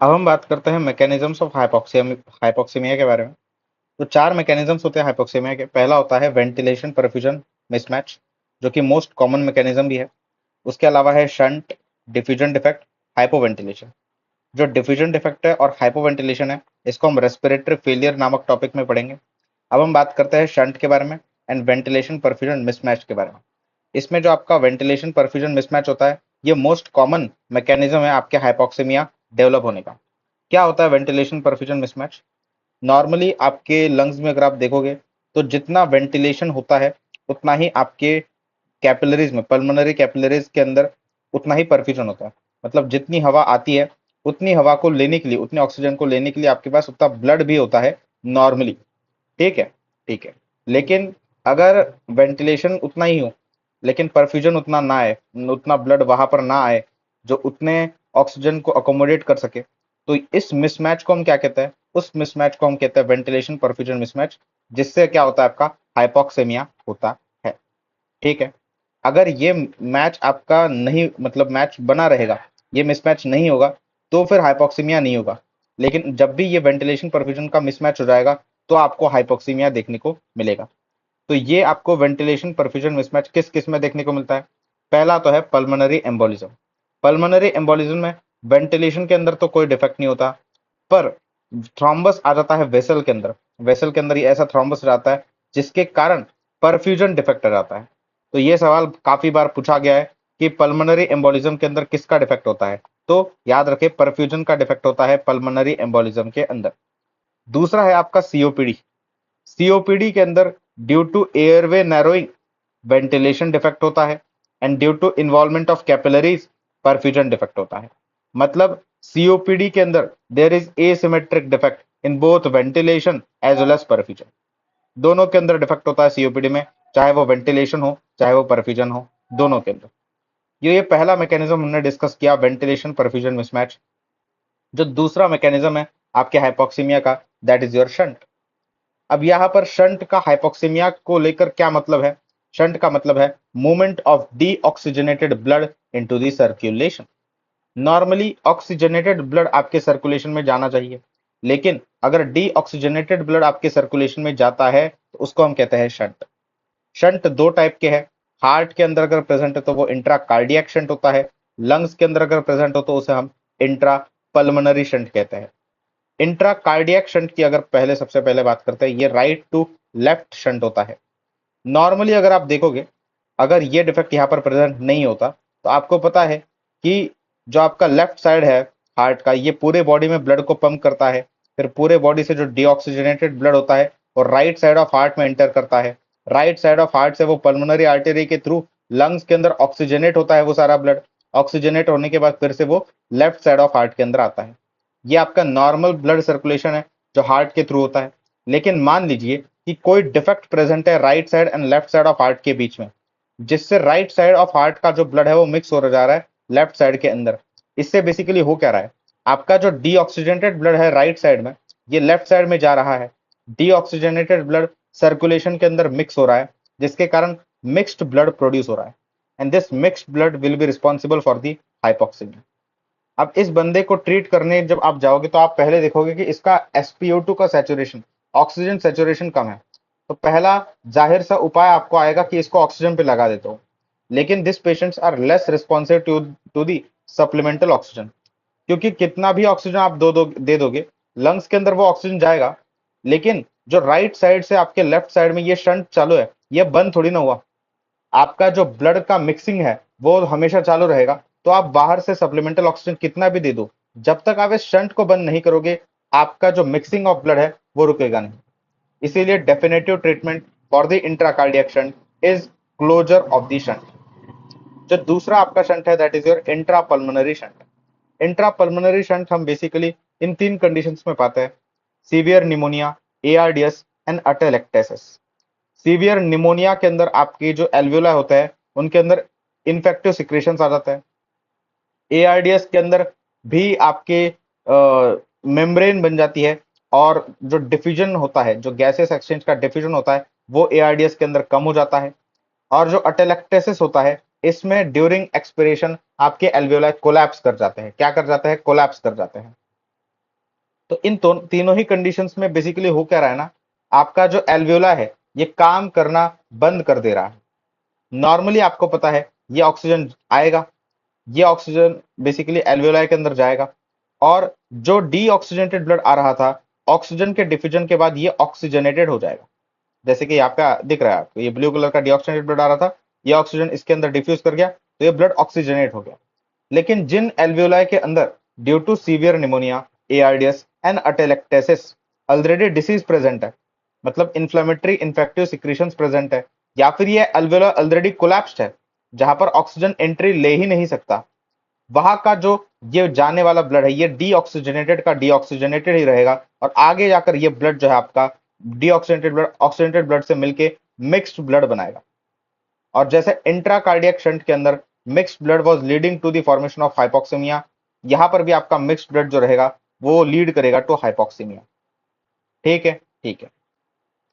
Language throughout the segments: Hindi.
अब हम बात करते हैं मैकेनिज्म्स ऑफ हाइपोक्सीमिया के बारे में। तो चार मैकेनिज्म्स होते हैं हाइपोक्सीमिया के। पहला होता है वेंटिलेशन परफ्यूजन मिसमैच, जो कि मोस्ट कॉमन मैकेनिज्म भी है। उसके अलावा है शंट डिफ्यूजन डिफेक्ट, हाइपोवेंटिलेशन। जो डिफ्यूजन डिफेक्ट है और हाइपोवेंटिलेशन है, इसको हम रेस्पिरेटरी फेलियर नामक टॉपिक में पढ़ेंगे। अब हम बात करते हैं शंट के बारे में एंड वेंटिलेशन परफ्यूजन मिसमैच के बारे में। इसमें जो आपका वेंटिलेशन परफ्यूजन मिसमैच होता है, ये मोस्ट कॉमन मैकेनिज्म है आपके हाइपोक्सीमिया डेवलप होने का। क्या होता है वेंटिलेशन परफ्यूजन मिसमैच? नॉर्मली आपके लंग्स में अगर आप देखोगे, तो जितना वेंटिलेशन होता है उतना ही आपके कैपिलरीज में, पल्मोनरी कैपिलरीज के अंदर उतना ही परफ्यूजन होता है। मतलब जितनी हवा आती है, उतनी हवा को लेने के लिए, उतनी ऑक्सीजन को लेने के लिए आपके पास उतना ब्लड भी होता है नॉर्मली। ठीक है, ठीक है। लेकिन अगर वेंटिलेशन उतना ही हो, लेकिन परफ्यूजन उतना ना आए, उतना ब्लड वहां पर ना आए जो उतने ऑक्सीजन को अकोमोडेट कर सके, तो इस मिसमैच को हम क्या कहते हैं? उस मिसमैच को हम कहते हैं वेंटिलेशन परफ्यूजन मिसमैच, जिससे क्या होता है? आपका हाइपोक्सेमिया होता है। ठीक है। अगर ये मैच आपका नहीं, मतलब मैच बना रहेगा, ये मिसमैच नहीं होगा, तो फिर हाइपोक्सीमिया नहीं होगा। लेकिन जब भी ये वेंटिलेशन परफ्यूजन का मिसमैच हो जाएगा, तो आपको हाइपोक्सीमिया देखने को मिलेगा। तो ये आपको वेंटिलेशन परफ्यूजन मिसमैच किस किस में देखने को मिलता है? पहला तो है पल्मोनरी एम्बोलिज्म। पल्मोनरी एम्बोलिज्म में वेंटिलेशन के अंदर तो कोई डिफेक्ट नहीं होता, पर थ्रॉम्बस आ जाता है वेसल के अंदर। वेसल के अंदर ये ऐसा थ्रॉम्बस जाता है जिसके कारण परफ्यूजन डिफेक्ट आ जाता है। तो ये सवाल काफी बार पूछा गया है कि पल्मोनरी एम्बोलिज्म के अंदर किसका डिफेक्ट होता है? तो याद रखें, परफ्यूजन का डिफेक्ट होता है पल्मोनरी एम्बोलिज्म के अंदर। दूसरा है आपका सीओपीडी। सीओपीडी के अंदर due to airway narrowing ventilation defect होता है, and due to involvement of capillaries perfusion defect होता है। मतलब सीओपीडी के अंदर there is asymmetric defect in both ventilation as well as perfusion. दोनों के अंदर डिफेक्ट होता है सीओपीडी में, चाहे वो वेंटिलेशन हो चाहे वो परफ्यूजन हो, दोनों के अंदर। ये पहला मैकेनिज्म हमने डिस्कस किया, वेंटिलेशन परफ्यूजन मिसमैच। जो दूसरा मैकेनिज्म है आपके हाइपोक्सीमिया का, दैट इज योर शंट। अब यहाँ पर शंट का हाइपोक्सीमिया को लेकर क्या मतलब है? शंट का मतलब है movement of deoxygenated blood into the circulation. Normally oxygenated blood आपके सर्कुलेशन में जाना चाहिए, लेकिन अगर डीऑक्सीजनेटेड ब्लड आपके सर्कुलेशन में जाता है, तो उसको हम कहते हैं शंट। शंट दो टाइप के हैं। हार्ट के अंदर अगर प्रेजेंट है तो वो इंट्रा कार्डियक शंट होता है। लंग्स के अंदर अगर प्रेजेंट हो तो उसे हम इंट्रा पल्मोनरी शंट कहते हैं। इंट्रा कार्डियक शंट की अगर पहले सबसे पहले बात करते हैं, ये राइट टू लेफ्ट शंट होता है। नॉर्मली अगर आप देखोगे, अगर ये डिफेक्ट यहाँ पर प्रेजेंट नहीं होता, तो आपको पता है कि जो आपका लेफ्ट साइड है हार्ट का, ये पूरे बॉडी में ब्लड को पंप करता है। फिर पूरे बॉडी से जो डीऑक्सीजनेटेड ब्लड होता है वो राइट साइड ऑफ हार्ट में एंटर करता है। राइट साइड ऑफ हार्ट से वो पल्मोनरी आर्टरी के थ्रू लंग्स के अंदर ऑक्सीजनेट होता है वो सारा ब्लड। ऑक्सीजनेट होने के बाद फिर से वो लेफ्ट साइड ऑफ हार्ट के अंदर आता है। ये आपका नॉर्मल ब्लड सर्कुलेशन है जो हार्ट के थ्रू होता है। लेकिन मान लीजिए कि कोई डिफेक्ट प्रेजेंट है right side and left side of heart के बीच में, जिससे राइट साइड ऑफ हार्ट का जो ब्लड है वो मिक्स हो जा रहा है लेफ्ट साइड के अंदर। इससे बेसिकली हो क्या रहा है? आपका जो डीऑक्सीजनेटेड ब्लड है राइट साइड में, ये लेफ्ट साइड में जा रहा है। डीऑक्सीजनेटेड ब्लड सर्कुलेशन के अंदर मिक्स हो रहा है, जिसके कारण मिक्स्ड ब्लड प्रोड्यूस हो रहा है, and this mixed blood will be responsible for the hypoxaemia. अब इस बंदे को ट्रीट करने जब आप जाओगे, तो आप पहले देखोगे कि इसका एसपीओ2 का सैचुरेशन, ऑक्सीजन सैचुरेशन कम है। तो पहला जाहिर सा उपाय आपको आएगा कि इसको ऑक्सीजन पे लगा देता हूँ। लेकिन this patients are less responsive to the supplemental oxygen, क्योंकि कितना भी ऑक्सीजन आप दे दोगे, लंग्स के अंदर वो ऑक्सीजन जाएगा, लेकिन जो राइट साइड से आपके लेफ्ट साइड में ये शंट चालू है, ये बंद थोड़ी ना हुआ। आपका जो ब्लड का मिक्सिंग है वो हमेशा चालू रहेगा। तो आप बाहर से सप्लीमेंटल ऑक्सीजन कितना भी दे दो, जब तक आप इस शंट को बंद नहीं करोगे, आपका जो मिक्सिंग ऑफ ब्लड है वो रुकेगा नहीं। इसीलिए definitive treatment for the intracardiac shunt is closure of the shunt. जो दूसरा आपका शंट है, that is your intrapulmonary shunt. Intrapulmonary shunt हम बेसिकली इन तीन कंडीशंस में पाते हैं: severe pneumonia, ARDS and atelectasis. Severe pneumonia के अंदर आपके जो एल्वियोला होता है उनके अंदर इन्फेक्टिव सिक्रेशंस आ जाता है। एआरडीएस के अंदर भी आपके मेम्ब्रेन बन जाती है, और जो डिफ्यूजन होता है, जो गैसेस एक्सचेंज का डिफ्यूजन होता है, वो एआरडीएस के अंदर कम हो जाता है। और जो अटेलेक्टेसिस होता है, इसमें ड्यूरिंग एक्सपिरेशन आपके एल्वियोलाई कोलैप्स कर जाते हैं। क्या कर जाते हैं? कोलैप्स कर जाते हैं। तो इन तीनों ही कंडीशंस में बेसिकली हो क्या रहा है ना, आपका जो एल्वियोला है ये काम करना बंद कर दे रहा है। नॉर्मली आपको पता है ये ऑक्सीजन आएगा, ये ऑक्सीजन बेसिकली एल्वियोलाई के अंदर जाएगा, और जो डीऑक्सीजनेटेड ब्लड आ रहा था, ऑक्सीजन के डिफ्यूजन के बाद ये ऑक्सीजनेटेड हो जाएगा। जैसे कि यहाँ पे दिख रहा है आपको, ये ब्लू कलर का डीऑक्सीजनेटेड ब्लड आ रहा था, ये ऑक्सीजन इसके अंदर डिफ्यूज कर गया, तो ये ब्लड ऑक्सीजनेट हो गया। लेकिन जिन एल्वियोलाई के अंदर due to severe pneumonia, ARDS and atelectasis already disease present है, मतलब इन्फ्लेमेटरी इन्फेक्टिव सिक्रीशंस प्रेजेंट है, या फिर ये एल्वियोलाई ऑलरेडी कोलैप्स्ड है जहां पर ऑक्सीजन एंट्री ले ही नहीं सकता, वहां का जो ये जाने वाला ब्लड है ये डीऑक्सीजनेटेड का डीऑक्सीजनेटेड ही रहेगा, और आगे जाकर ये ब्लड जो है आपका डीऑक्सीजनेटेड ब्लड ऑक्सीजनेटेड ब्लड से मिलके मिक्स्ड ब्लड बनाएगा। और जैसे इंट्राकार्डियक शंट के अंदर mixed blood was leading to the formation of hypoxaemia, यहां पर भी आपका मिक्स्ड ब्लड जो रहेगा वो लीड करेगा टू हाइपोक्सीमिया। ठीक है, ठीक है।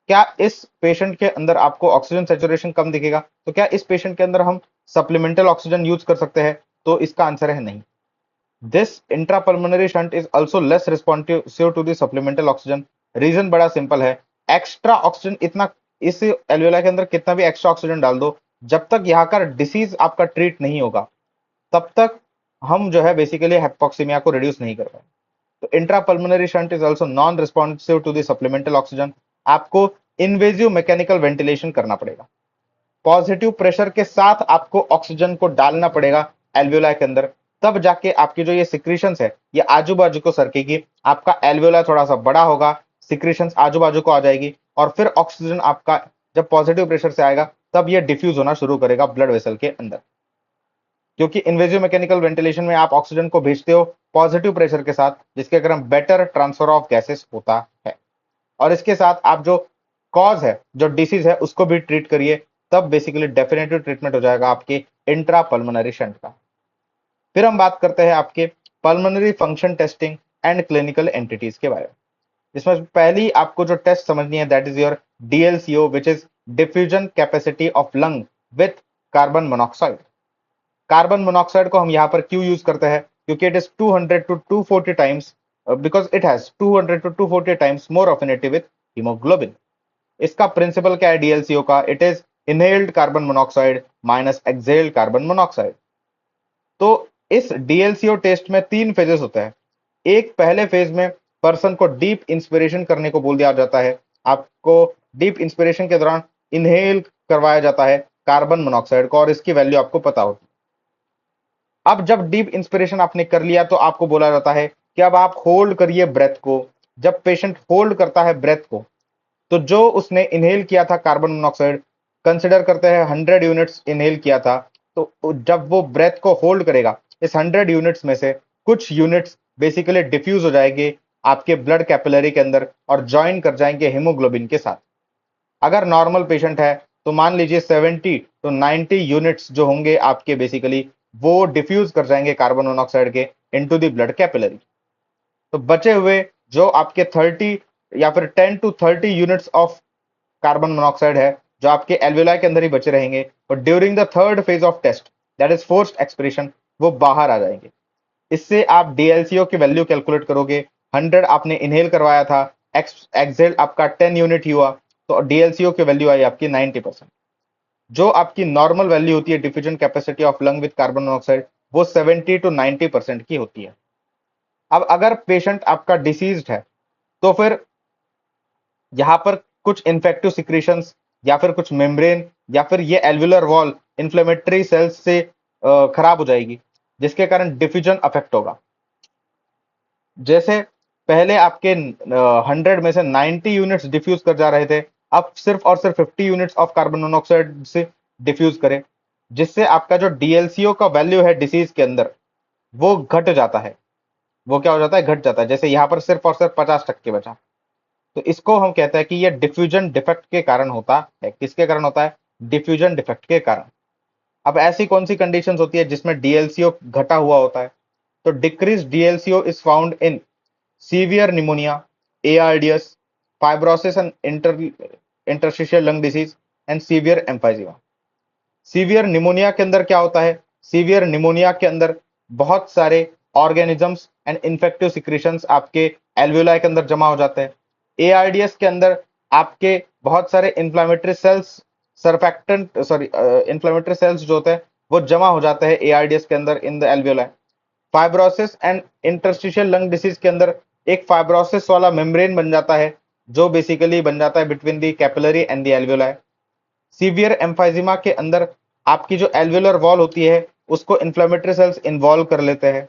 क्या इस पेशेंट के अंदर आपको ऑक्सीजन सेचुरेशन कम दिखेगा, तो क्या इस पेशेंट के अंदर हम सप्लीमेंटल ऑक्सीजन यूज कर सकते हैं, तो इसका आंसर है नहीं। This intrapulmonary shunt is also less responsive to the supplemental oxygen. Reason बड़ा सिंपल है, एक्स्ट्रा ऑक्सीजन इतना इस एल्वियोलाई के अंदर कितना भी एक्स्ट्रा ऑक्सीजन डाल दो, जब तक यहाँ का डिसीज आपका ट्रीट नहीं होगा तब तक हम जो है बेसिकली हाइपोक्सीमिया को रिड्यूस नहीं कर पाए। तो intrapulmonary shunt is also non responsive to the supplemental oxygen. आपको इन्वेजिव मैकेनिकल वेंटिलेशन करना पड़ेगा, पॉजिटिव प्रेशर के साथ आपको ऑक्सीजन को डालना पड़ेगा एल्वियोलाई के अंदर, तब जाके आपकी जो ये सिक्रीशंस है ये आजू बाजू को सरकेगी, आपका एल्वियोलाई थोड़ा सा बड़ा होगा, सिक्रीशंस आजू बाजू को आ जाएगी, और फिर ऑक्सीजन आपका जब पॉजिटिव प्रेशर से आएगा तब ये डिफ्यूज होना शुरू करेगा ब्लड वेसल के अंदर। क्योंकि इन्वेजिव मैकेनिकल वेंटिलेशन में आप ऑक्सीजन को भेजते हो पॉजिटिव प्रेशर के साथ, जिसके कारण बेटर ट्रांसफर ऑफ गैसेस होता है। और इसके साथ आप जो कॉज है, जो डिसीज है, उसको भी ट्रीट करिए, तब बेसिकली डेफिनेटिव ट्रीटमेंट हो जाएगा आपके इंट्रा पल्मोनरी शंट का। फिर हम बात करते हैं आपके pulmonary function testing and clinical entities के बारे में। इसमें पहली आपको जो टेस्ट समझनी है that is your DLCO, which is diffusion capacity of lung with carbon monoxide. Carbon monoxide को हम यहाँ पर क्यों यूज करते हैं, क्योंकि it is 200 to 240 times, because it has 200 to 240 times more affinity with haemoglobin. इसका प्रिंसिपल क्या है डीएलसीओ का, it is inhaled carbon monoxide minus exhaled carbon monoxide. तो इस डीएलसीओ टेस्ट में 3 फेजेस होते हैं। एक पहले फेज में पर्सन को डीप इंस्पिरेशन करने को बोल दिया जाता है, आपको डीप इंस्पिरेशन के दौरान इनहेल करवाया जाता है कार्बन मोनोऑक्साइड को, और इसकी वैल्यू आपको पता होती है। अब जब डीप इंस्पिरेशन आपने कर लिया तो आपको बोला जाता है कि अब आप होल्ड करिए ब्रेथ को। जब पेशेंट होल्ड करता है ब्रेथ को, तो जो उसने इनहेल किया था कार्बन मोनोऑक्साइड, कंसिडर करते हैं 100 यूनिट्स इनहेल किया था, तो जब वो ब्रेथ को होल्ड करेगा, इस 100 यूनिट्स में से कुछ यूनिट्स बेसिकली डिफ्यूज हो जाएंगे आपके ब्लड कैपिलरी के अंदर और ज्वाइन कर जाएंगे हीमोग्लोबिन के साथ। अगर नॉर्मल पेशेंट है तो मान लीजिए 70 to 90 यूनिट्स जो होंगे आपके बेसिकली वो डिफ्यूज कर जाएंगे कार्बन मोनोऑक्साइड के इनटू द ब्लड कैपिलरी। तो बचे हुए जो आपके 30 या फिर 10 to 30 units of carbon monoxide है जो आपके एल्वियोलाई के अंदर ही बचे रहेंगे, और during the third phase of test that is forced expiration वो बाहर आ जाएंगे। इससे आप डीएलसीओ की वैल्यू कैलकुलेट करोगे, 100 आपने इनहेल करवाया था, एक्सहेल आपका 10 यूनिट ही हुआ, तो डीएलसीओ की वैल्यू आई आपकी 90%। जो आपकी नॉर्मल वैल्यू होती है diffusion capacity of lung with carbon monoxide वो 70 to 90% की होती है। अब अगर पेशेंट आपका डिसीज्ड है तो फिर यहाँ पर कुछ इन्फेक्टिव सिक्रीशंस या फिर कुछ मेम्ब्रेन या फिर ये एल्वुलर वॉल इन्फ्लेमेटरी सेल्स से खराब हो जाएगी, जिसके कारण डिफ्यूजन अफेक्ट होगा। जैसे पहले आपके 100 में से 90 यूनिट्स डिफ्यूज कर जा रहे थे, अब सिर्फ और सिर्फ 50 यूनिट्स ऑफ कार्बन मोनोऑक्साइड से डिफ्यूज करें, जिससे आपका जो डीएलसीओ का वैल्यू है डिसीज के अंदर वो घट जाता है। वो क्या हो जाता है, घट जाता है। जैसे यहाँ पर सिर्फ और सिर्फ 50% बचा, तो इसको हम कहते हैं कि ये डिफ्यूजन डिफेक्ट के कारण होता है। किसके कारण होता है, डिफ्यूजन डिफेक्ट के कारण। अब ऐसी कौन सी कंडीशंस होती है जिसमें डीएलसीओ घटा हुआ होता है, तो decrease DLCO is found in severe pneumonia, ARDS, fibrosis and interstitial lung disease and severe emphysema. Severe pneumonia के अंदर क्या होता है, सीवियर निमोनिया के अंदर बहुत सारे ऑर्गेनिजम्स एंड इन्फेक्टिव सिक्रीशंस आपके एल्वियोलाई के अंदर जमा हो जाते हैं। एआरडीएस के अंदर आपके बहुत सारे inflammatory sales, surfactant sorry inflammatory sales जो होते हैं वो जमा हो जाते हैं एआरडीएस के अंदर in the alveoli. Fibrosis and interstitial lung disease के अंदर एक फाइब्रोसिस वाला मेम्ब्रेन बन जाता है जो बेसिकली बन जाता है between the capillary and the alveoli. Severe emphysema के अंदर आपकी जो एल्वियोलर वॉल होती है उसको इन्फ्लेमेटरी सेल्स इन्वॉल्व कर लेते हैं।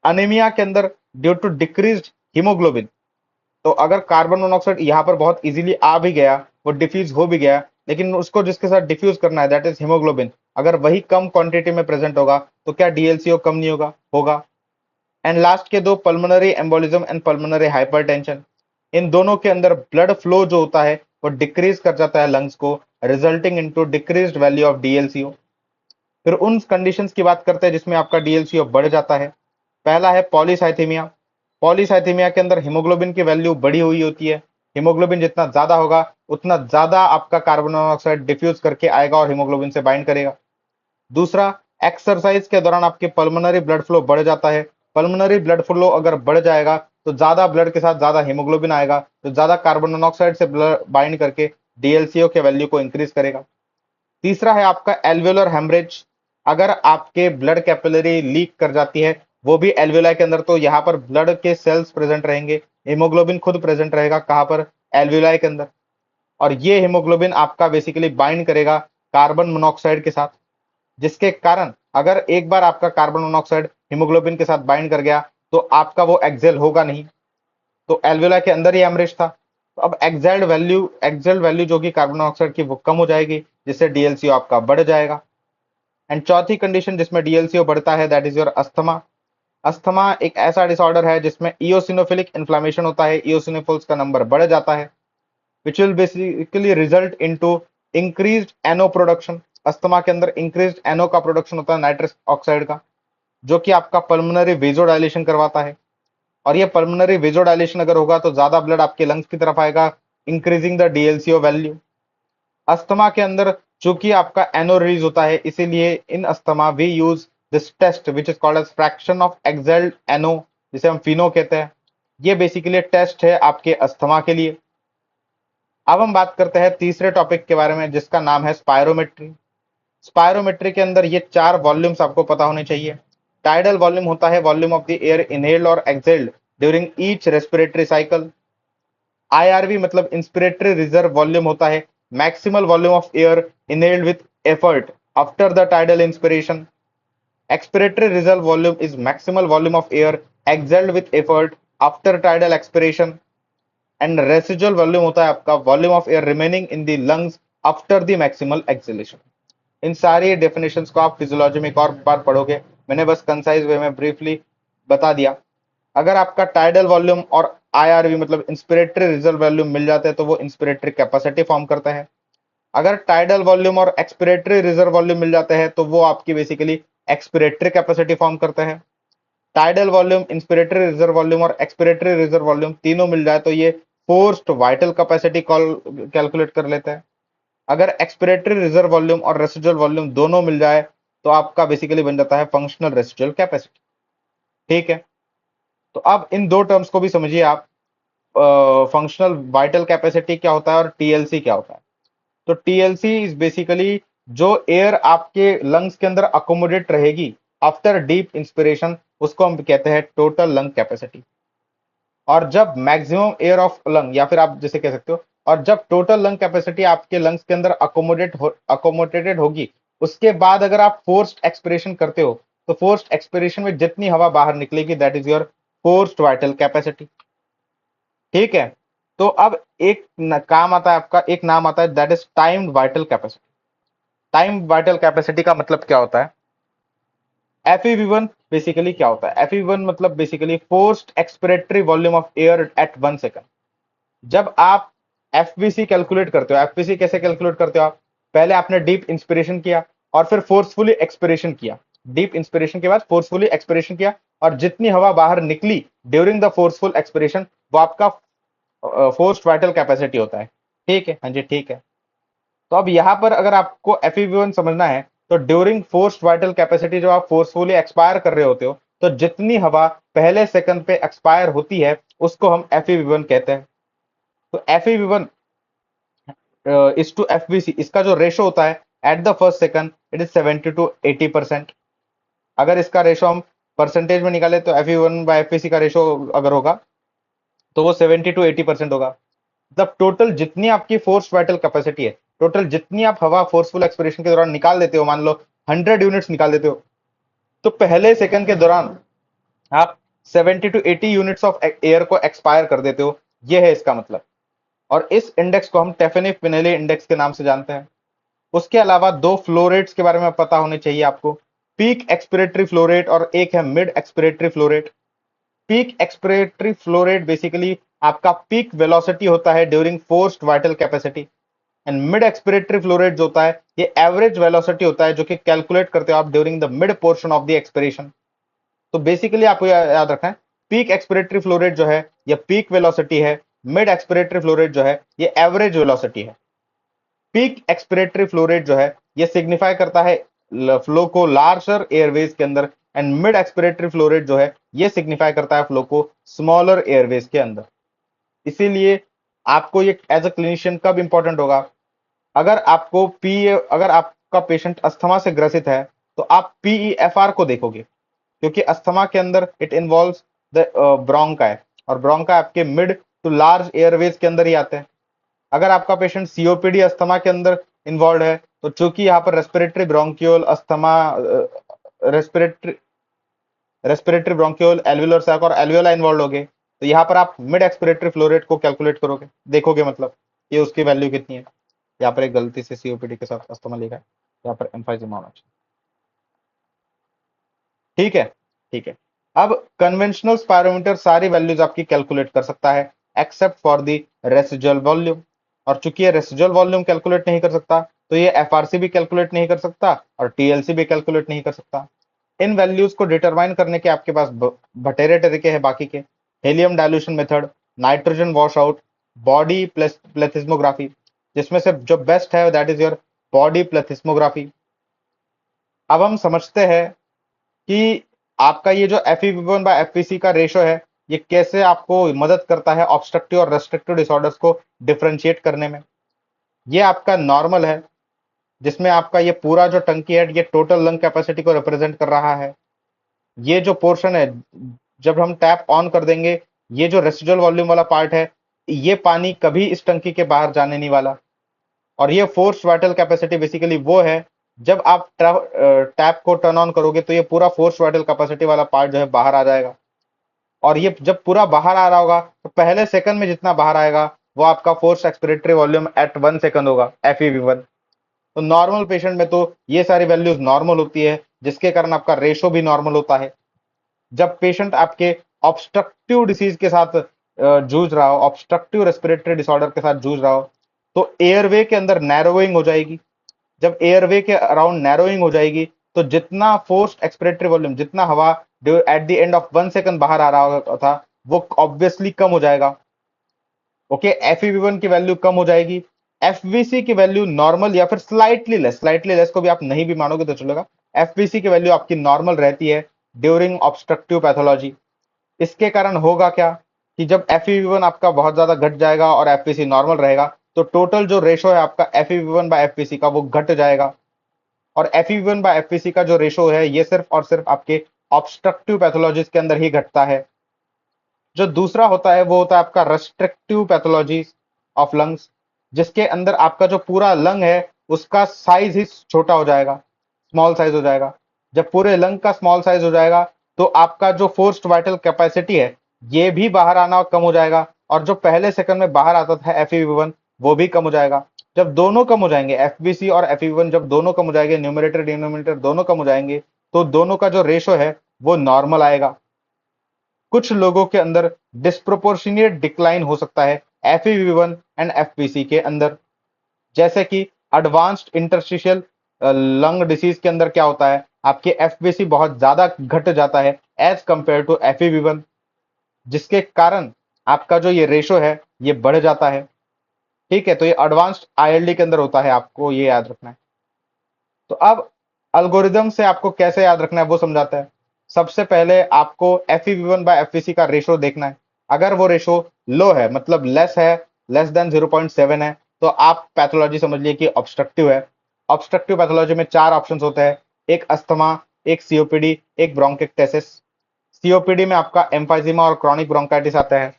अनीमिया के अंदर ड्यू टू डिक्रीज्ड हीमोग्लोबिन, तो अगर कार्बन मोनोऑक्साइड यहाँ पर बहुत इजीली आ भी गया, वो डिफ्यूज हो भी गया, लेकिन उसको जिसके साथ डिफ्यूज करना है दैट इज हीमोग्लोबिन, अगर वही कम क्वांटिटी में प्रेजेंट होगा तो क्या डीएलसीओ कम नहीं होगा? होगा। एंड लास्ट के दो, pulmonary embolism and pulmonary hypertension, इन दोनों के अंदर ब्लड फ्लो जो होता है वो डिक्रीज कर जाता है लंग्स को, resulting into decreased value of DLCO. फिर उन कंडीशंस की बात करते हैं जिसमें आपका डीएलसीओ बढ़ जाता है। पहला है पॉलीसाइथेमिया। पॉलीसाइथेमिया के अंदर हीमोग्लोबिन की वैल्यू बढ़ी हुई होती है। हीमोग्लोबिन जितना ज्यादा होगा उतना ज्यादा आपका कार्बन मोनोऑक्साइड डिफ्यूज करके आएगा और हीमोग्लोबिन से बाइंड करेगा। दूसरा, एक्सरसाइज के दौरान आपके पल्मोनरी ब्लड फ्लो बढ़ जाता है। पल्मोनरी ब्लड फ्लो अगर बढ़ जाएगा तो ज्यादा ब्लड के साथ ज्यादा हीमोग्लोबिन आएगा, तो ज्यादा कार्बन मोनोऑक्साइड से ब्लड बाइंड करके डीएलसीओ के वैल्यू को इंक्रीज करेगा। तीसरा है आपका एल्वेलर हेमरेज। अगर आपके ब्लड कैपिलरी लीक कर जाती है, वो भी एल्वेलाई के अंदर, तो यहाँ पर ब्लड के सेल्स प्रेजेंट रहेंगे, हीमोग्लोबिन खुद प्रेजेंट रहेगा कहाँ पर? एल्वेलाई के अंदर। और ये हीमोग्लोबिन आपका बेसिकली बाइंड करेगा कार्बन मोनोऑक्साइड के साथ, जिसके कारण अगर एक बार आपका कार्बन मोनोऑक्साइड हीमोग्लोबिन के साथ बाइंड कर गया तो आपका वो एक्सेल होगा नहीं, तो एल्वेलाई के अंदर ही एमरेज था। तो अब एक्सेल्ड वैल्यू जो कि कार्बन मोनोऑक्साइड की वो कम हो जाएगी, जिससे डीएलसीओ आपका बढ़ जाएगा। एंड चौथी कंडीशन जिसमें डीएलसीओ बढ़ता है that is your asthma. Asthma एक ऐसा डिसऑर्डर है जिसमें इओसिनोफिलिक इन्फ्लामेशन होता है, इओसिनोफिल्स का नंबर बढ़ जाता है, which will basically result into increased NO production. Asthma के अंदर इंक्रीज्ड एनओ का प्रोडक्शन होता है, नाइट्रस ऑक्साइड का, जो कि आपका पल्मोनरी वेजोडाइलेशन करवाता है। और ये पल्मोनरी वेजोडाइलेशन अगर होगा तो ज्यादा ब्लड आपके लंग्स की तरफ आएगा, increasing the DLCO value. Asthma के अंदर चूंकि आपका एनो रिलीज होता है, इसीलिए in asthma we use this test which is called as fraction of exhaled N O, जिसे हम फिनो कहते हैं। ये बेसिकली टेस्ट है आपके अस्थमा के लिए। अब हम बात करते हैं तीसरे टॉपिक के बारे में जिसका नाम है स्पायरोमेट्री। स्पायरोमेट्री के अंदर ये 4 वॉल्यूम्स आपको पता होने चाहिए। टाइडल वॉल्यूम होता है volume of the air inhaled और exhaled during each respiratory cycle. IRV मतलब इंस्पिरेटरी रिजर्व वॉल्यूम होता है maximal volume of air inhaled with effort after the tidal inspiration. Expiratory reserve volume is maximal volume of air exhaled with effort after tidal expiration. And residual volume होता है आपका volume of air remaining in the lungs after the maximal exhalation. इन सारी डेफिनेशंस को आप फिजियोलॉजी में एक और बार पढ़ोगे, मैंने बस कंसाइज वे में ब्रीफली बता दिया। अगर आपका टाइडल वॉल्यूम और आईआरवी मतलब इंस्पिरेटरी रिजर्व वॉल्यूम मिल जाते हैं तो वो इंस्पिरेटरी कैपेसिटी फॉर्म करता है। अगर टाइडल वॉल्यूम और एक्सपिरेटरी रिजर्व वॉल्यूम मिल जाते हैं तो वो आपकी बेसिकली एक्सपिरेटरी कैपेसिटी फॉर्म करते हैं। Tidal volume, inspiratory reserve volume और एक्सपिरेटरी रिजर्व वॉल्यूम तीनों मिल जाए तो ये फोर्स्ड वाइटल कैपेसिटी कैलकुलेट कर लेते हैं। अगर एक्सपिरेटरी रिजर्व वॉल्यूम और रेसिडुअल वॉल्यूम दोनों मिल जाए तो आपका बेसिकली बन जाता है फंक्शनल रेसिडुअल कैपेसिटी। ठीक है, तो अब इन दो टर्म्स को भी समझिए आप। फंक्शनल वाइटल कैपेसिटी क्या होता है और टीएलसी क्या होता है? तो टीएलसी इज बेसिकली जो एयर आपके लंग्स के अंदर अकोमोडेट रहेगी आफ्टर डीप इंस्पिरेशन, उसको हम कहते हैं टोटल लंग कैपेसिटी। और जब मैक्सिमम एयर ऑफ लंग, या फिर आप जैसे कह सकते हो, और जब टोटल लंग कैपेसिटी आपके लंग्स के अंदर अकोमोडेटेड होगी, उसके बाद अगर आप फोर्स्ड एक्सपिरेशन करते हो तो फोर्स्ड एक्सपिरेशन में जितनी हवा बाहर निकलेगी that is your forced vital capacity. ठीक है, तो अब एक काम आता है आपका, एक नाम आता है that is timed vital capacity. Time vital capacity का मतलब क्या होता है? FeV1 बेसिकली क्या होता है? FeV1 मतलब basically forced expiratory volume of air at 1 second. जब आप एफवीसी कैलकुलेट करते हो, एफवीसी कैसे कैलकुलेट करते हो आप? पहले आपने डीप इंस्पिरेशन किया और फिर फोर्सफुली एक्सपिरेशन किया, डीप इंस्पिरेशन के बाद फोर्सफुली एक्सपिरेशन किया, और जितनी हवा बाहर निकली ड्यूरिंग द फोर्सफुल एक्सपिरेशन वो आपका फोर्स्ड वाइटल कैपेसिटी होता है। ठीक है, हाँ जी ठीक है। तो अब यहाँ पर अगर आपको FeV1 समझना है तो ड्यूरिंग फोर्स्ड वाइटल कैपेसिटी, जब आप फोर्सफुली एक्सपायर कर रहे होते हो तो जितनी हवा पहले सेकंड पे एक्सपायर होती है उसको हम FeV1 कहते हैं। तो FeV1 इज टू FVC, इसका जो रेशो होता है at the first second it is 70 to 80%। अगर इसका रेशो हम परसेंटेज में निकाले तो FeV1/FVC का रेशो अगर होगा तो वो 70 to 80% होगा। मतलब टोटल जितनी आपकी फोर्स वाइटल कैपेसिटी है, टोटल जितनी आप हवा फोर्सफुल एक्सपिरेशन के दौरान निकाल देते हो, मान लो 100 यूनिट्स निकाल देते हो, तो पहले सेकंड के दौरान आप 70 to 80 यूनिट्स ऑफ एयर को एक्सपायर कर देते हो। ये है इसका मतलब। और इस इंडेक्स को हम टेफेनी फिनेले इंडेक्स के नाम से जानते हैं। उसके अलावा दो फ्लो रेट्स के बारे में पता होने चाहिए आपको, पीक एक्सपिरेटरी फ्लो रेट और एक है mid expiratory flow rate. Peak expiratory flow rate basically आपका पीक वेलोसिटी होता है during forced vital capacity, and mid expiratory flow rate जो होता है ये एवरेज वेलोसिटी होता है जो कि कैलकुलेट करते हो आप during the mid portion of the expiration. तो बेसिकली आपको याद रखना है, पीक एक्सपिरेटरी फ्लो रेट जो है ये पीक वेलोसिटी है, मिड एक्सपिरेटरी फ्लो रेट जो है ये एवरेज वेलोसिटी है। पीक एक्सपिरेटरी फ्लो रेट जो है ये सिग्निफाई करता है फ्लो को लार्जर एयरवेज के अंदर, and mid expiratory flow rate जो है ये सिग्निफाई करता है फ्लो को स्मॉलर एयरवेज के अंदर। इसीलिए आपको ये एज अ क्लिनिशियन कब इंपॉर्टेंट होगा, अगर आपका पेशेंट अस्थमा से ग्रसित है तो आप PEFR को देखोगे, क्योंकि अस्थमा के अंदर इट इन्वॉल्व्स द ब्रोंकाई, और ब्रोंकाई आपके मिड टू लार्ज एयरवेज के अंदर ही आते हैं। अगर आपका पेशेंट COPD अस्थमा के अंदर इन्वॉल्व है तो चूंकि यहाँ पर respiratory bronchiole asthma, respiratory respiratory bronchiole alveolar sac और एल्वियोला इन्वॉल्व होगे, तो यहाँ पर आप मिड एक्सपिरेटरी फ्लो रेट को कैलकुलेट करोगे, देखोगे मतलब ये उसकी वैल्यू कितनी है। यहाँ पर एक गलती से COPD के साथ अस्थमा लिखा है, यहाँ पर एम्फाइजिमा होना चाहिए। ठीक है, ठीक है। अब कन्वेंशनल स्पायरोमीटर सारी वैल्यूज आपकी कैलकुलेट कर सकता है एक्सेप्ट फॉर द रेसिजुअल वॉल्यूम। और चूंकि ये रेसिजुअल वॉल्यूम कैलकुलेट नहीं कर सकता तो ये FRC भी कैलकुलेट नहीं कर सकता और TLC भी कैलकुलेट नहीं कर सकता। इन वैल्यूज को डिटरमाइन करने के आपके पास बटेरे तरीके हैं बाकी के, helium dilution method, nitrogen wash out, body plethysmography, जिसमें से जो बेस्ट है that is your body plethysmography. अब हम समझते हैं कि आपका ये जो FeV1/FVC का रेशो है ये कैसे आपको मदद करता है ऑब्स्ट्रक्टिव और रेस्ट्रिक्टिव डिसऑर्डर्स को डिफरेंशिएट करने में। ये आपका नॉर्मल है, जिसमें आपका ये पूरा जो टंकी है ये टोटल लंग कैपेसिटी को रिप्रेजेंट कर रहा है। ये जो पोर्शन है जब हम टैप ऑन कर देंगे, ये जो रेसिडुअल वॉल्यूम वाला पार्ट है ये पानी कभी इस टंकी के बाहर जाने नहीं वाला। और ये फोर्स वाइटल कैपेसिटी बेसिकली वो है, जब आप टैप को टर्न ऑन करोगे तो ये पूरा फोर्स वाइटल कैपेसिटी वाला पार्ट जो है बाहर आ जाएगा। और ये जब पूरा बाहर आ रहा होगा तो पहले सेकंड में जितना बाहर आएगा वो आपका force expiratory volume at 1 second होगा, FeV1। तो नॉर्मल पेशेंट में तो ये सारी वैल्यूज नॉर्मल होती है, जिसके कारण आपका रेशो भी नॉर्मल होता है। जब पेशेंट आपके ऑब्स्ट्रक्टिव डिसीज के साथ जूझ रहा हो, ऑब्स्ट्रक्टिव रेस्पिरेटरी डिसऑर्डर के साथ जूझ रहा हो, तो एयरवे के अंदर नैरोइंग हो जाएगी। जब एयरवे के अराउंड नैरोइंग हो जाएगी तो जितना फोर्स्ड एक्सपिरेटरी वॉल्यूम, जितना हवा at the end of 1 second बाहर आ रहा था वो ऑब्वियसली कम हो जाएगा। ओके, FeV1 की वैल्यू कम हो जाएगी, FVC की वैल्यू नॉर्मल या फिर स्लाइटली लेस को भी आप नहीं भी मानोगे तो चलेगा, FVC की वैल्यू आपकी नॉर्मल रहती है ड्यूरिंग ऑब्स्ट्रक्टिव पैथोलॉजी। इसके कारण होगा क्या कि जब FeV1 आपका बहुत ज्यादा घट जाएगा और FVC नॉर्मल रहेगा तो टोटल जो रेशो है आपका FeV1/FVC का वो घट जाएगा। और FeV1/FVC का जो रेशो है ये सिर्फ और सिर्फ आपके ऑब्स्ट्रक्टिव पैथोलॉजीज के अंदर ही घटता है। जो दूसरा होता है वो होता है आपका रेस्ट्रिक्टिव पैथोलॉजी ऑफ लंग्स, जिसके अंदर आपका जो पूरा लंग है उसका साइज ही छोटा हो जाएगा, स्मॉल साइज हो जाएगा। जब पूरे लंग का स्मॉल साइज हो जाएगा तो आपका जो फोर्स्ड वाइटल कैपेसिटी है ये भी बाहर आना कम हो जाएगा, और जो पहले सेकंड में बाहर आता था FeV1 वो भी कम हो जाएगा। जब दोनों कम हो जाएंगे, FVC और FeV1 जब दोनों कम हो जाएंगे, न्यूमरेटर डिनोमिनेटर दोनों कम हो जाएंगे, तो दोनों का जो रेशो है वो नॉर्मल आएगा। कुछ लोगों के अंदर डिस्प्रोपोर्शनिएट डिक्लाइन हो सकता है FeV1 एंड FVC के अंदर, जैसे कि एडवांस्ड इंटरस्टिशियल लंग डिसीज के अंदर क्या होता है, आपके FVC बहुत ज्यादा घट जाता है एज कंपेयर टू FeV1, जिसके कारण आपका जो ये रेशो है ये बढ़ जाता है। ठीक है, तो ये एडवांस्ड ILD के अंदर होता है, आपको ये याद रखना है। तो अब अल्गोरिदम से आपको कैसे याद रखना है वो समझाता है। सबसे पहले आपको FeV1 बाय FVC का रेशो देखना है। अगर वो रेशो लो है, मतलब लेस है, लेस देन 0.7 है, तो आप पैथोलॉजी समझ लिए कि ऑब्स्ट्रक्टिव है। ऑब्स्ट्रक्टिव पैथोलॉजी में 4 ऑप्शंस होते हैं, एक अस्थमा, एक सीओपीडी, एक ब्रोंकिक्टेसिस। सीओपीडी में आपका एम्फाइजीमा और क्रॉनिक ब्रोंकाइटिस आता है।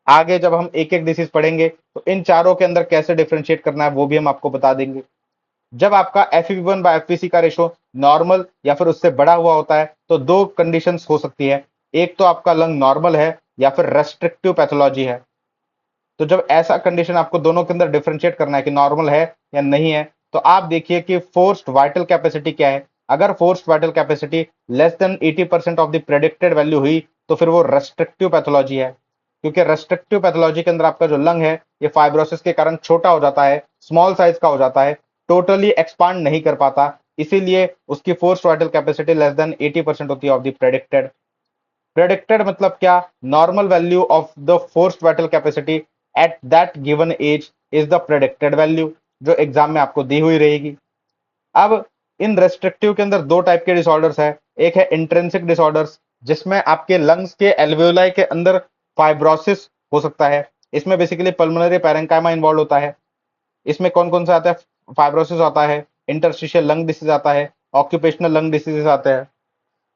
आगे जब हम एक एक डिसीज पढ़ेंगे तो इन चारों के अंदर कैसे डिफरेंशिएट करना है वो भी हम आपको बता देंगे। जब आपका FeV1 बाय FVC का रेशो नॉर्मल या फिर उससे बड़ा हुआ होता है तो दो कंडीशंस हो सकती है, एक तो आपका लंग नॉर्मल है या फिर रेस्ट्रिक्टिव पैथोलॉजी है। तो जब ऐसा कंडीशन आपको दोनों के अंदर डिफरेंशिएट करना है कि नॉर्मल है या नहीं है, तो आप देखिए कि फोर्स्ड वाइटल कैपेसिटी क्या है। अगर forced vital capacity less than 80% of the predicted value हुई तो फिर वो रेस्ट्रिक्टिव पैथोलॉजी है, क्योंकि रेस्ट्रिक्टिव पैथोलॉजी के अंदर आपका जो लंग है ये फाइब्रोसिस के कारण छोटा हो जाता है, स्मॉल साइज का हो जाता है, टोटली एक्सपांड नहीं कर पाता, इसीलिए उसकी forced vital capacity less than 80% होती है ऑफ द प्रेडिक्टेड। प्रेडिक्टेड मतलब क्या? Normal value of the forced vital capacity at that given age is the predicted value, जो एग्जाम में आपको दी हुई रहेगी। अब इन रेस्ट्रिक्टिव के अंदर दो टाइप के डिसऑर्डर्स है। एक है इंट्रिंसिक डिसऑर्डर्स, जिसमें आपके लंग्स के एल्वेओलाई के अंदर फाइब्रोसिस हो सकता है। इसमें बेसिकली पल्मोनरी पैरेंकाइमा इन्वॉल्व होता है। इसमें कौन कौन सा आता है? फाइब्रोसिस आता है, इंटरस्टिशियल लंग डिसीज आता है, ऑक्यूपेशनल लंग डिसीजेस आते हैं।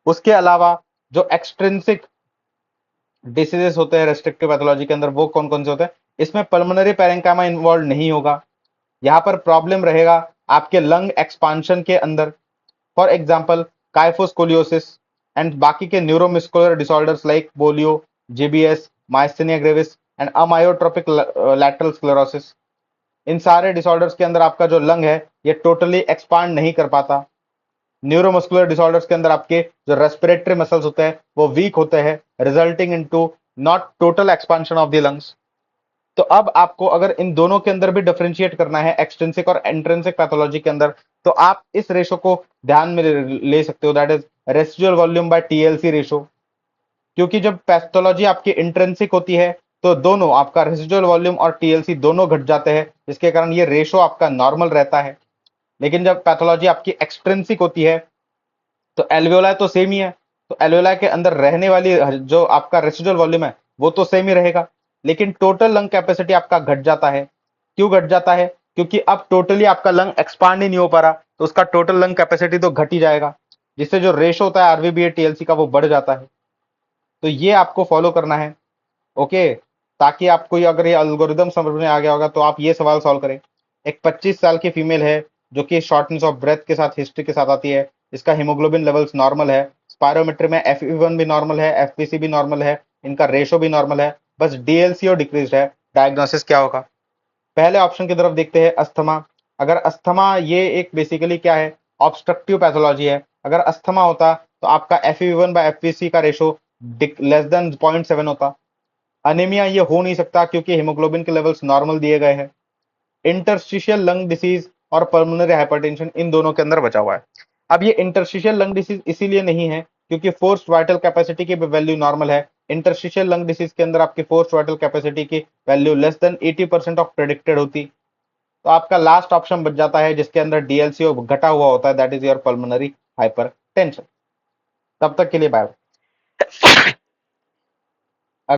उसके अलावा जो एक्सट्रिंसिक डिसीजेस होते हैं रेस्ट्रिक्टिव पैथोलॉजी के अंदर, वो कौन कौन से होते हैं? इसमें पल्मोनरी पैरेंकाइमा इन्वॉल्व नहीं होगा। यहाँ पर प्रॉब्लम रहेगा आपके लंग एक्सपांशन के अंदर, फॉर एग्जाम्पल काइफोस्कोलियोसिस एंड बाकी के neuromuscular disorders like polio, GBS, myasthenia gravis and amyotrophic lateral sclerosis. इन सारे डिसऑर्डर्स के अंदर आपका जो लंग है ये टोटली एक्सपांड नहीं कर पाता। न्यूरोमस्कुलर डिसऑर्डर्स के अंदर आपके जो रेस्पिरेटरी मसल्स होते हैं वो वीक होते हैं, resulting into not total expansion of the lungs. तो अब आपको अगर इन दोनों के अंदर भी डिफरेंशिएट करना है, एक्सट्रिंसिक और इंट्रिंसिक पैथोलॉजी के अंदर, तो आप इस रेशो को ध्यान में ले सकते हो, that is residual volume by TLC ratio. क्योंकि जब पैथोलॉजी आपकी इंट्रिंसिक होती है तो दोनों आपका रेसिडुअल वॉल्यूम और टीएलसी दोनों घट जाते हैं, जिसके कारण ये रेशो आपका नॉर्मल रहता है। लेकिन जब पैथोलॉजी आपकी एक्सट्रिंसिक होती है तो एल्वेओलाई तो सेम ही है, तो एल्वेओलाई के अंदर रहने वाली जो आपका रेसिडुअल वॉल्यूम है वो तो सेम ही रहेगा, लेकिन टोटल लंग कैपेसिटी आपका घट जाता है। क्यों घट जाता है? क्योंकि अब टोटली आपका लंग एक्सपांड ही नहीं हो पा रहा, तो उसका टोटल लंग कैपेसिटी तो घट ही जाएगा, जिससे जो रेशो होता है आरवीबीए टीएलसी का वो बढ़ जाता है। तो ये आपको फॉलो करना है, ओके, ताकि आपको अगर ये अल्गोरिदम समझ में आ गया होगा तो आप ये सवाल सॉल्व करें। एक 25 साल की फीमेल है जो कि शॉर्टनेस ऑफ ब्रेथ के साथ हिस्ट्री के साथ आती है, इसका हीमोग्लोबिन लेवल्स नॉर्मल है, स्पायरोमेट्री में FeV1 भी नॉर्मल है, FVC भी नॉर्मल है, इनका रेशो भी नॉर्मल है, बस डीएलसी और डिक्रीज है। डायग्नोसिस क्या होगा? पहले ऑप्शन की तरफ देखते हैं, अस्थमा। अगर अस्थमा ये एक बेसिकली क्या है? ऑब्स्ट्रक्टिव पैथोलॉजी है। अगर अस्थमा होता तो आपका FeV1 बाय FVC का रेशो लेस देन 0.7 होता। अनीमिया ये हो नहीं सकता क्योंकि हीमोग्लोबिन के लेवल्स नॉर्मल दिए गए हैं। इंटरस्टिशियल लंग डिसीज और पल्मोनरी हाइपरटेंशन इन दोनों के अंदर बचा हुआ है। अब ये इंटरस्टिशियल लंग डिसीज इसीलिए नहीं है क्योंकि फोर्स्ड वाइटल कैपेसिटी की वैल्यू नॉर्मल है। इंटरस्टिशियल लंग डिसीज के अंदर आपकी फोर्स्ड वाइटल कैपेसिटी की value less than 80% of predicted होती। तो आपका लास्ट ऑप्शन बच जाता है जिसके अंदर डीएलसी घटा हुआ होता है, that is your pulmonary hypertension. तब तक के लिए बाय।